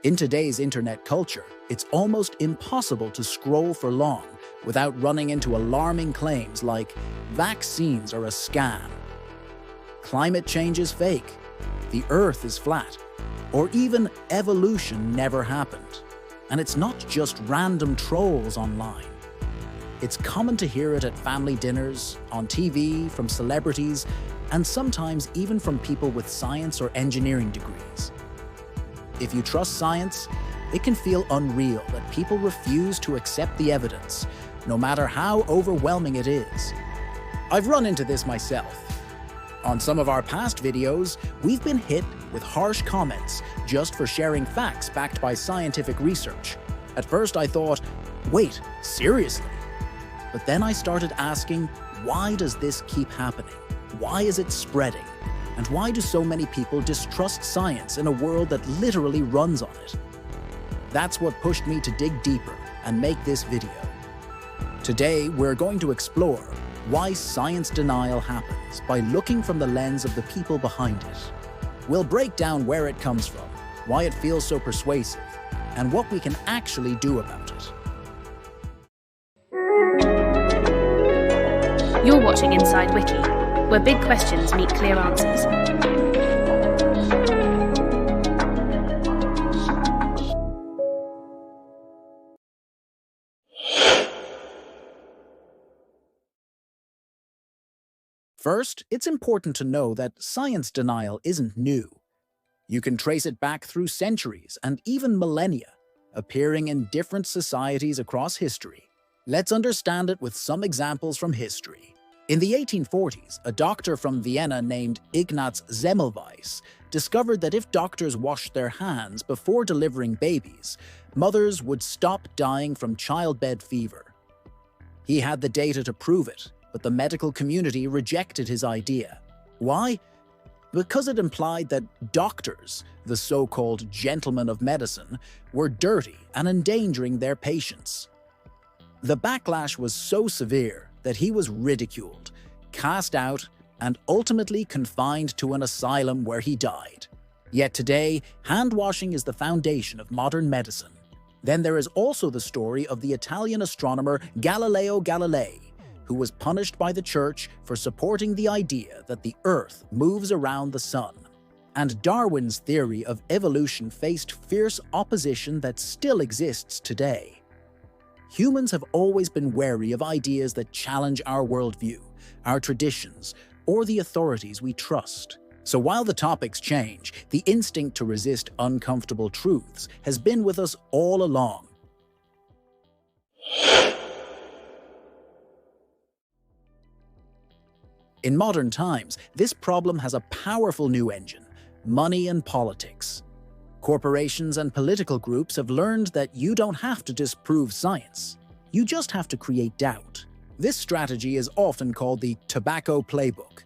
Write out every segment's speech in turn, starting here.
In today's internet culture, it's almost impossible to scroll for long without running into alarming claims like vaccines are a scam, climate change is fake, the Earth is flat, or even evolution never happened. And it's not just random trolls online. It's common to hear it at family dinners, on TV, from celebrities, and sometimes even from people with science or engineering degrees. If you trust science, it can feel unreal that people refuse to accept the evidence, no matter how overwhelming it is. I've run into this myself. On some of our past videos, we've been hit with harsh comments just for sharing facts backed by scientific research. At first I thought, wait, seriously? But then I started asking, why does this keep happening? Why is it spreading? And why do so many people distrust science in a world that literally runs on it? That's what pushed me to dig deeper and make this video. Today, we're going to explore why science denial happens by looking from the lens of the people behind it. We'll break down where it comes from, why it feels so persuasive, and what we can actually do about it. You're watching Inside Wiki, where big questions meet clear answers. First, it's important to know that science denial isn't new. You can trace it back through centuries and even millennia, appearing in different societies across history. Let's understand it with some examples from history. In the 1840s, a doctor from Vienna named Ignaz Semmelweis discovered that if doctors washed their hands before delivering babies, mothers would stop dying from childbed fever. He had the data to prove it, but the medical community rejected his idea. Why? Because it implied that doctors, the so-called gentlemen of medicine, were dirty and endangering their patients. The backlash was so severe that he was ridiculed, cast out, and ultimately confined to an asylum where he died. Yet today, hand-washing is the foundation of modern medicine. Then there is also the story of the Italian astronomer Galileo Galilei, who was punished by the church for supporting the idea that the Earth moves around the sun. And Darwin's theory of evolution faced fierce opposition that still exists today. Humans have always been wary of ideas that challenge our worldview, our traditions, or the authorities we trust. So while the topics change, the instinct to resist uncomfortable truths has been with us all along. In modern times, this problem has a powerful new engine: money and politics. Corporations and political groups have learned that you don't have to disprove science. You just have to create doubt. This strategy is often called the tobacco playbook.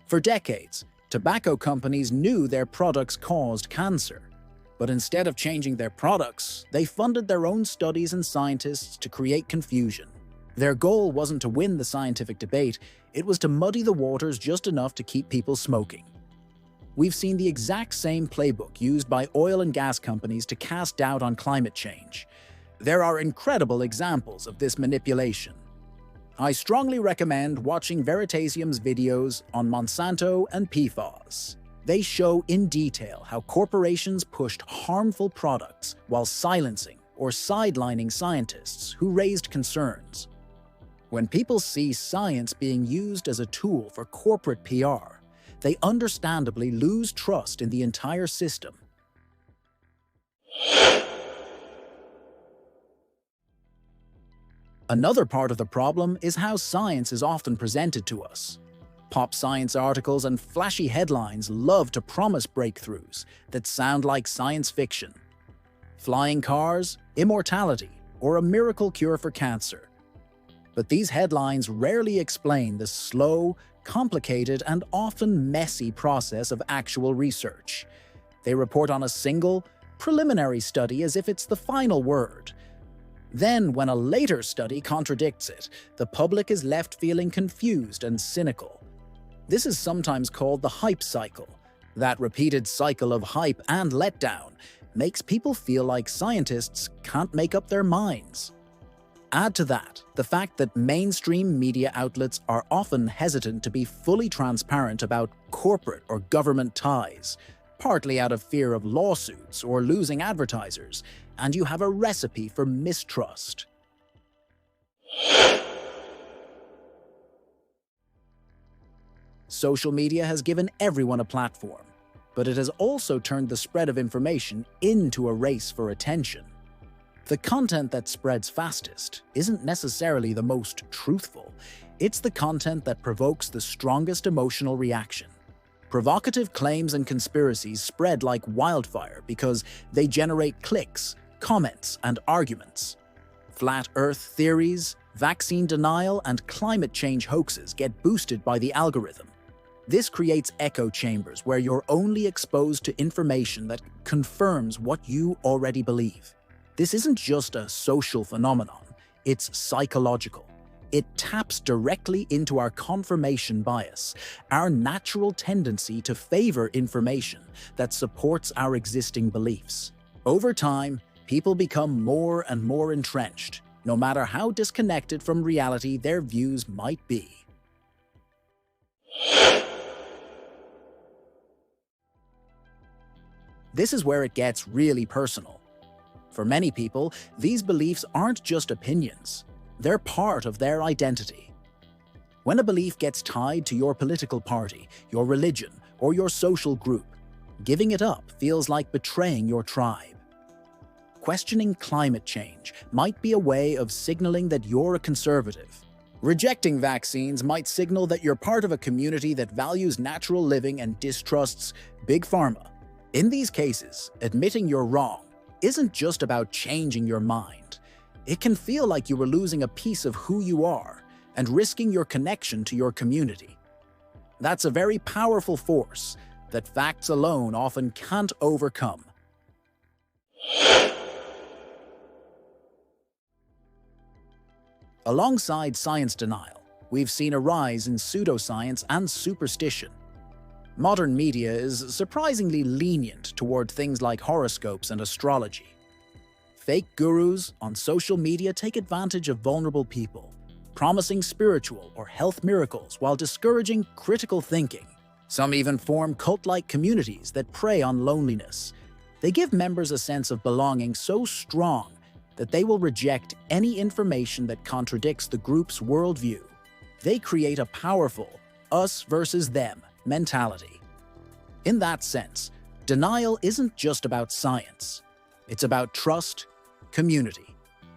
For decades, tobacco companies knew their products caused cancer. But instead of changing their products, they funded their own studies and scientists to create confusion. Their goal wasn't to win the scientific debate, it was to muddy the waters just enough to keep people smoking. We've seen the exact same playbook used by oil and gas companies to cast doubt on climate change. There are incredible examples of this manipulation. I strongly recommend watching Veritasium's videos on Monsanto and PFAS. They show in detail how corporations pushed harmful products while silencing or sidelining scientists who raised concerns. When people see science being used as a tool for corporate PR, they understandably lose trust in the entire system. Another part of the problem is how science is often presented to us. Pop science articles and flashy headlines love to promise breakthroughs that sound like science fiction. Flying cars, immortality, or a miracle cure for cancer. But these headlines rarely explain the slow, complicated, and often messy process of actual research. They report on a single, preliminary study as if it's the final word. Then, when a later study contradicts it, the public is left feeling confused and cynical. This is sometimes called the hype cycle, that repeated cycle of hype and letdown, makes people feel like scientists can't make up their minds. Add to that the fact that mainstream media outlets are often hesitant to be fully transparent about corporate or government ties, partly out of fear of lawsuits or losing advertisers, and you have a recipe for mistrust. Social media has given everyone a platform, but it has also turned the spread of information into a race for attention. The content that spreads fastest isn't necessarily the most truthful. It's the content that provokes the strongest emotional reaction. Provocative claims and conspiracies spread like wildfire because they generate clicks, comments, and arguments. Flat Earth theories, vaccine denial, and climate change hoaxes get boosted by the algorithm. This creates echo chambers where you're only exposed to information that confirms what you already believe. This isn't just a social phenomenon, it's psychological. It taps directly into our confirmation bias, our natural tendency to favor information that supports our existing beliefs. Over time, people become more and more entrenched, no matter how disconnected from reality their views might be. This is where it gets really personal. For many people, these beliefs aren't just opinions. They're part of their identity. When a belief gets tied to your political party, your religion, or your social group, giving it up feels like betraying your tribe. Questioning climate change might be a way of signaling that you're a conservative. Rejecting vaccines might signal that you're part of a community that values natural living and distrusts Big Pharma. In these cases, admitting you're wrong isn't just about changing your mind. It can feel like you were losing a piece of who you are and risking your connection to your community. That's a very powerful force that facts alone often can't overcome. Alongside science denial, we've seen a rise in pseudoscience and superstition. Modern media is surprisingly lenient toward things like horoscopes and astrology. Fake gurus on social media take advantage of vulnerable people, promising spiritual or health miracles while discouraging critical thinking. Some even form cult-like communities that prey on loneliness. They give members a sense of belonging so strong that they will reject any information that contradicts the group's worldview. They create a powerful us versus them mentality. In that sense, denial isn't just about science. It's about trust, community,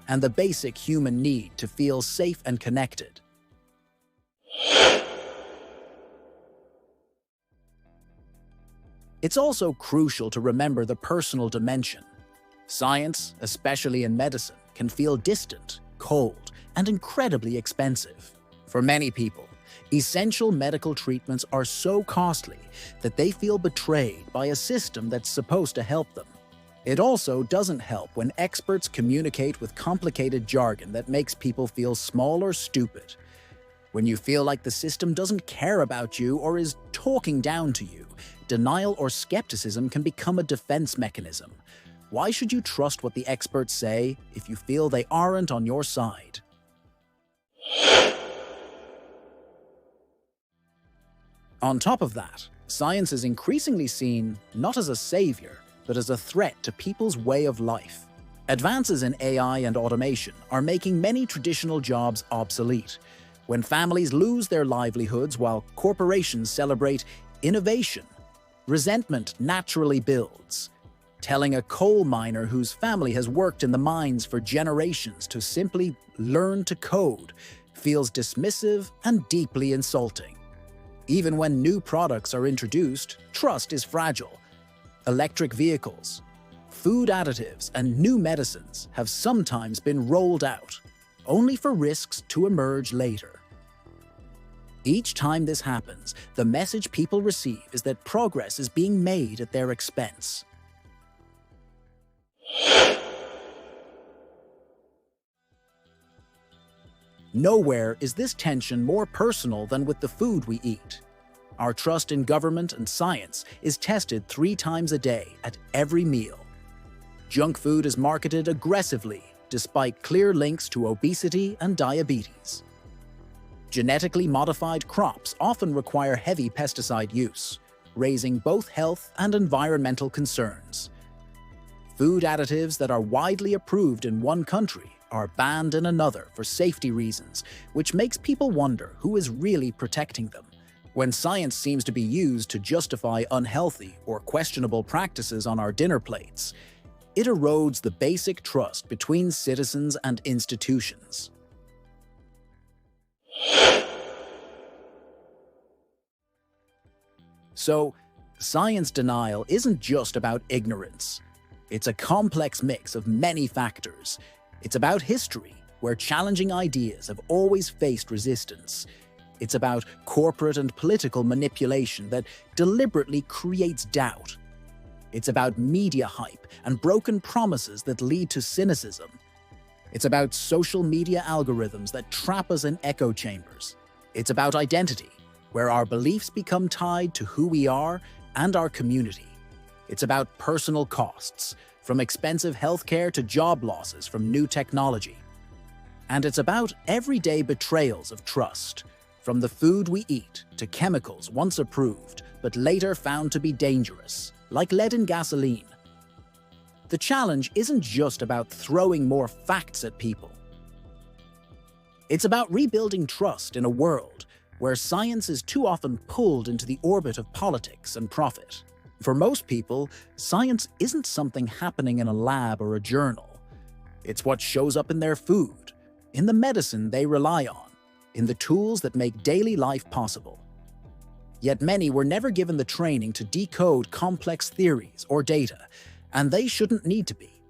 and the basic human need to feel safe and connected. It's also crucial to remember the personal dimension. Science, especially in medicine, can feel distant, cold, and incredibly expensive. For many people, essential medical treatments are so costly that they feel betrayed by a system that's supposed to help them. It also doesn't help when experts communicate with complicated jargon that makes people feel small or stupid. When you feel like the system doesn't care about you or is talking down to you, denial or skepticism can become a defense mechanism. Why should you trust what the experts say if you feel they aren't on your side? On top of that, science is increasingly seen not as a savior, but as a threat to people's way of life. Advances in AI and automation are making many traditional jobs obsolete. When families lose their livelihoods while corporations celebrate innovation, resentment naturally builds. Telling a coal miner whose family has worked in the mines for generations to simply learn to code feels dismissive and deeply insulting. Even when new products are introduced, trust is fragile. Electric vehicles, food additives, and new medicines have sometimes been rolled out, only for risks to emerge later. Each time this happens, the message people receive is that progress is being made at their expense. Nowhere is this tension more personal than with the food we eat. Our trust in government and science is tested 3 times a day at every meal. Junk food is marketed aggressively, despite clear links to obesity and diabetes. Genetically modified crops often require heavy pesticide use, raising both health and environmental concerns. Food additives that are widely approved in one country are banned in another for safety reasons, which makes people wonder who is really protecting them. When science seems to be used to justify unhealthy or questionable practices on our dinner plates, it erodes the basic trust between citizens and institutions. So, science denial isn't just about ignorance. It's a complex mix of many factors. It's about history, where challenging ideas have always faced resistance. It's about corporate and political manipulation that deliberately creates doubt. It's about media hype and broken promises that lead to cynicism. It's about social media algorithms that trap us in echo chambers. It's about identity, where our beliefs become tied to who we are and our community. It's about personal costs, from expensive healthcare to job losses from new technology. And it's about everyday betrayals of trust, from the food we eat to chemicals once approved but later found to be dangerous, like lead in gasoline. The challenge isn't just about throwing more facts at people. It's about rebuilding trust in a world where science is too often pulled into the orbit of politics and profit. For most people, science isn't something happening in a lab or a journal. It's what shows up in their food, in the medicine they rely on, in the tools that make daily life possible. Yet many were never given the training to decode complex theories or data, and they shouldn't need to be.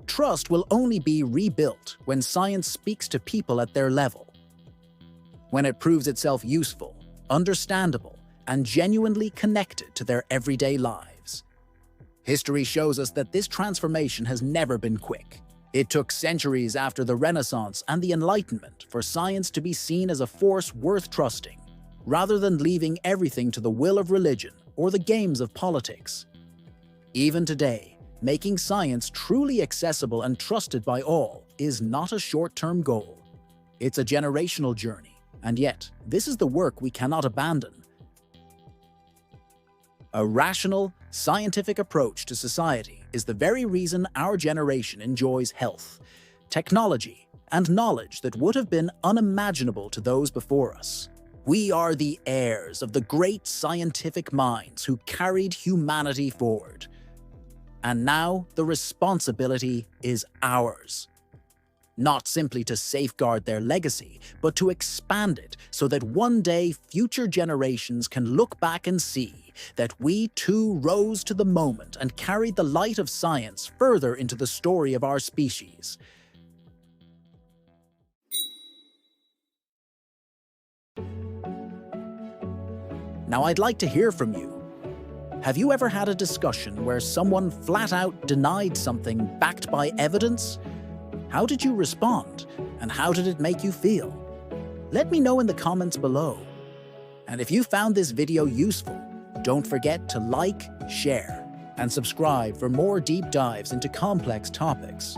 Trust will only be rebuilt when science speaks to people at their level. When it proves itself useful, understandable, and genuinely connected to their everyday lives. History shows us that this transformation has never been quick. It took centuries after the Renaissance and the Enlightenment for science to be seen as a force worth trusting, rather than leaving everything to the will of religion or the games of politics. Even today, making science truly accessible and trusted by all is not a short-term goal. It's a generational journey, and yet, this is the work we cannot abandon. A rational, scientific approach to society is the very reason our generation enjoys health, technology, and knowledge that would have been unimaginable to those before us. We are the heirs of the great scientific minds who carried humanity forward. And now the responsibility is ours. Not simply to safeguard their legacy, but to expand it so that one day future generations can look back and see that we too rose to the moment and carried the light of science further into the story of our species. Now I'd like to hear from you. Have you ever had a discussion where someone flat out denied something backed by evidence? How did you respond, and how did it make you feel? Let me know in the comments below. And if you found this video useful, don't forget to like, share, and subscribe for more deep dives into complex topics.